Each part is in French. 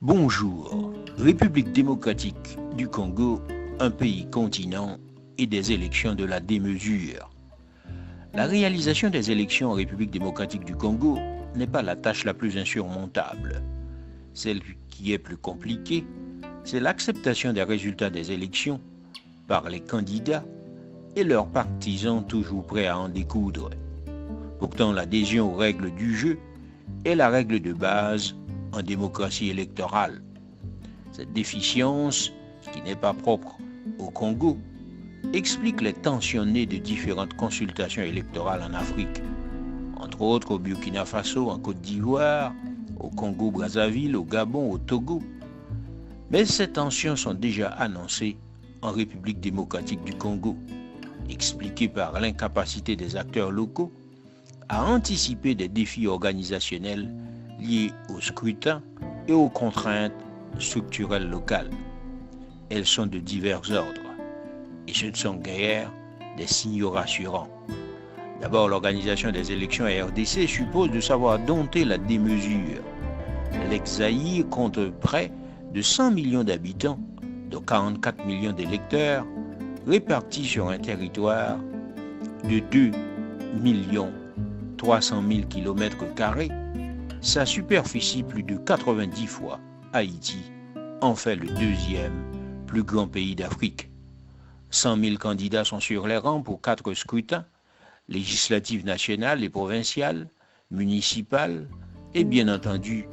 Bonjour, République démocratique du Congo, un pays continent et des élections de la démesure. La réalisation des élections en République démocratique du Congo n'est pas la tâche la plus insurmontable. Celle qui est plus compliquée, c'est l'acceptation des résultats des élections par les candidats et leurs partisans toujours prêts à en découdre. Pourtant, l'adhésion aux règles du jeu est la règle de base en démocratie électorale. Cette déficience, qui n'est pas propre au Congo, explique les tensions nées de différentes consultations électorales en Afrique, entre autres au Burkina Faso, en Côte d'Ivoire, au Congo-Brazzaville, au Gabon, au Togo. Mais ces tensions sont déjà annoncées en République démocratique du Congo, expliquées par l'incapacité des acteurs locaux à anticiper des défis organisationnels liées au scrutin et aux contraintes structurelles locales. Elles sont de divers ordres et ce ne sont guère des signaux rassurants. D'abord, l'organisation des élections à RDC suppose de savoir dompter la démesure. L'ex-Zaïre compte près de 100 millions d'habitants, dont 44 millions d'électeurs, répartis sur un territoire de 2 300 000 km². Sa superficie, plus de 90 fois Haïti, en fait le deuxième plus grand pays d'Afrique. 100 000 candidats sont sur les rangs pour 4 scrutins, législatives nationales et provinciales, municipales et bien entendu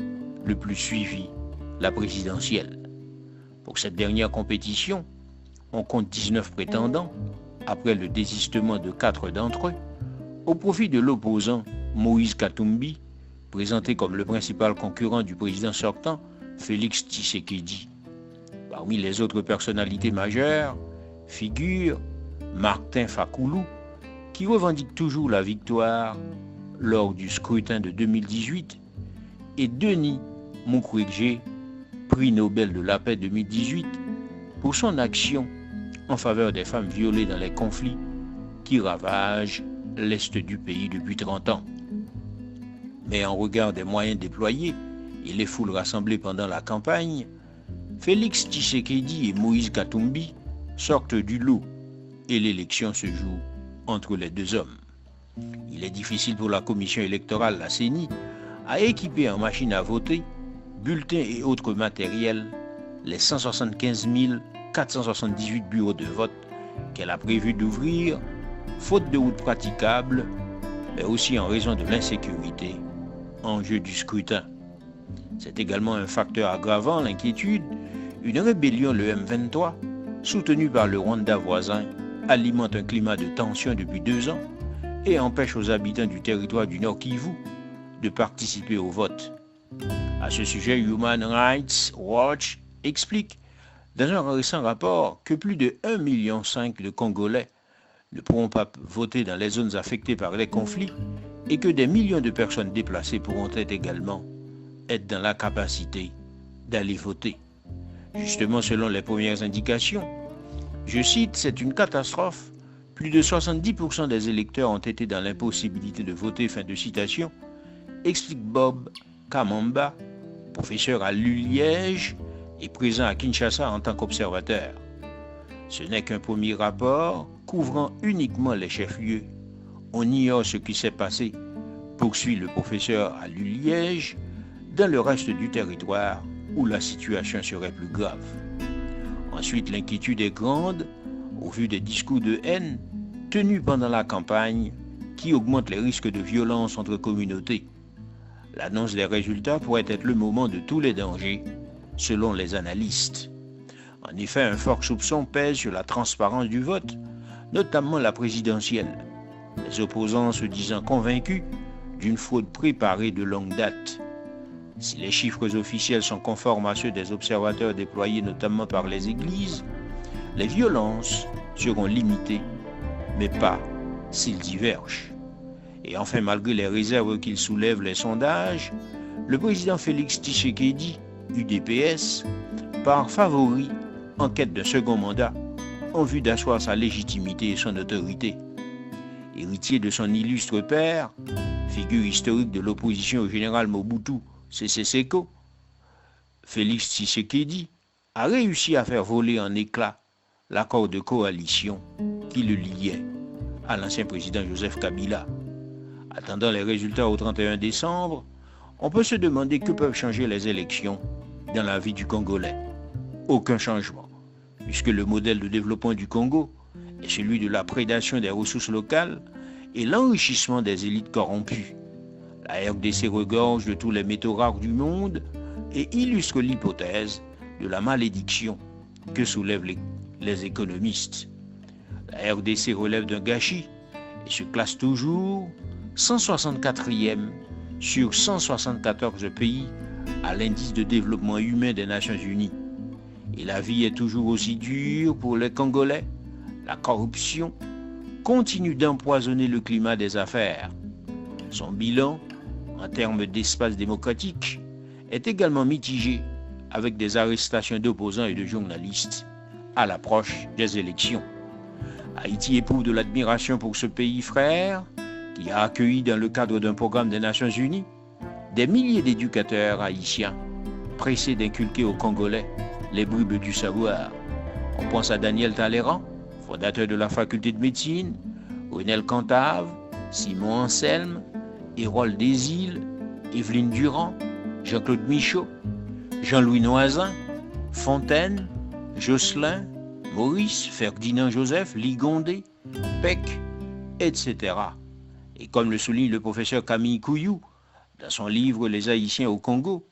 le plus suivi, la présidentielle. Pour cette dernière compétition, on compte 19 prétendants, après le désistement de 4 d'entre eux, au profit de l'opposant Moïse Katumbi, présenté comme le principal concurrent du président sortant, Félix Tshisekedi. Parmi les autres personnalités majeures figure Martin Fakoulou, qui revendique toujours la victoire lors du scrutin de 2018, et Denis Mukwege, prix Nobel de la paix 2018, pour son action en faveur des femmes violées dans les conflits qui ravagent l'est du pays depuis 30 ans. Mais en regard des moyens déployés et les foules rassemblées pendant la campagne, Félix Tshisekedi et Moïse Katumbi sortent du lot et l'élection se joue entre les deux hommes. Il est difficile pour la commission électorale, la CENI, à équiper en machine à voter, bulletins et autres matériels les 175 478 bureaux de vote qu'elle a prévu d'ouvrir, faute de routes praticables, mais aussi en raison de l'insécurité en jeu du scrutin. C'est également un facteur aggravant l'inquiétude. Une rébellion, le M23, soutenue par le Rwanda voisin, alimente un climat de tension depuis 2 ans et empêche aux habitants du territoire du Nord Kivu de participer au vote. À ce sujet, Human Rights Watch explique dans un récent rapport que plus de 1,5 million de Congolais ne pourront pas voter dans les zones affectées par les conflits et que des millions de personnes déplacées pourront également être dans la capacité d'aller voter. Justement, selon les premières indications, je cite, c'est une catastrophe. Plus de 70% des électeurs ont été dans l'impossibilité de voter, fin de citation, explique Bob Kamamba, professeur à l'ULiège et présent à Kinshasa en tant qu'observateur. Ce n'est qu'un premier rapport couvrant uniquement les chefs-lieux. On ignore ce qui s'est passé, poursuit le professeur à l'ULiège, dans le reste du territoire où la situation serait plus grave. Ensuite, l'inquiétude est grande au vu des discours de haine tenus pendant la campagne qui augmentent les risques de violence entre communautés. L'annonce des résultats pourrait être le moment de tous les dangers, selon les analystes. En effet, un fort soupçon pèse sur la transparence du vote, notamment la présidentielle, les opposants se disant convaincus d'une fraude préparée de longue date. Si les chiffres officiels sont conformes à ceux des observateurs déployés notamment par les églises, les violences seront limitées, mais pas s'ils divergent. Et enfin, malgré les réserves qu'ils soulèvent les sondages, le président Félix Tshisekedi, UDPS, part favori en quête d'un second mandat, en vue d'asseoir sa légitimité et son autorité. Héritier de son illustre père, figure historique de l'opposition au général Mobutu Sese Seko, Félix Tshisekedi a réussi à faire voler en éclats l'accord de coalition qui le liait à l'ancien président Joseph Kabila. Attendant les résultats au 31 décembre, on peut se demander que peuvent changer les élections dans la vie du Congolais. Aucun changement, puisque le modèle de développement du Congo est celui de la prédation des ressources locales et l'enrichissement des élites corrompues. La RDC regorge de tous les métaux rares du monde et illustre l'hypothèse de la malédiction que soulèvent les économistes. La RDC relève d'un gâchis et se classe toujours 164e sur 174 pays à l'indice de développement humain des Nations Unies. Et la vie est toujours aussi dure pour les Congolais. La corruption continue d'empoisonner le climat des affaires. Son bilan, en termes d'espace démocratique, est également mitigé avec des arrestations d'opposants et de journalistes à l'approche des élections. Haïti éprouve de l'admiration pour ce pays frère qui a accueilli dans le cadre d'un programme des Nations Unies des milliers d'éducateurs haïtiens pressés d'inculquer aux Congolais les bribes du savoir. On pense à Daniel Talleyrand, fondateur de la faculté de médecine, Renel Cantave, Simon Anselme, Hérold Desilles, Evelyne Durand, Jean-Claude Michaud, Jean-Louis Noisin, Fontaine, Jocelyn, Maurice, Ferdinand Joseph, Ligondé, Peck, etc. Et comme le souligne le professeur Camille Couillou dans son livre Les Haïtiens au Congo,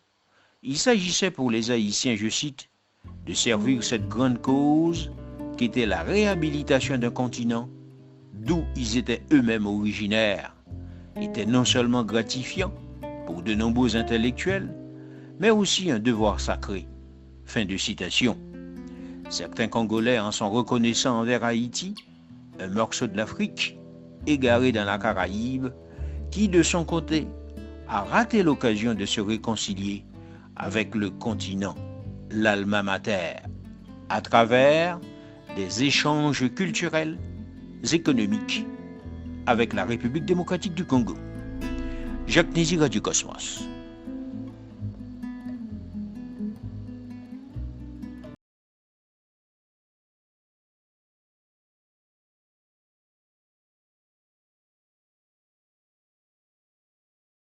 il s'agissait pour les Haïtiens, je cite, de servir cette grande cause qui était la réhabilitation d'un continent d'où ils étaient eux-mêmes originaires, était non seulement gratifiant pour de nombreux intellectuels, mais aussi un devoir sacré. Fin de citation. Certains Congolais en sont reconnaissants envers Haïti, un morceau de l'Afrique, égaré dans la Caraïbe, qui de son côté a raté l'occasion de se réconcilier avec le continent, l'alma mater, à travers des échanges culturels, économiques, avec la République démocratique du Congo. Jacques Nézira du Cosmos.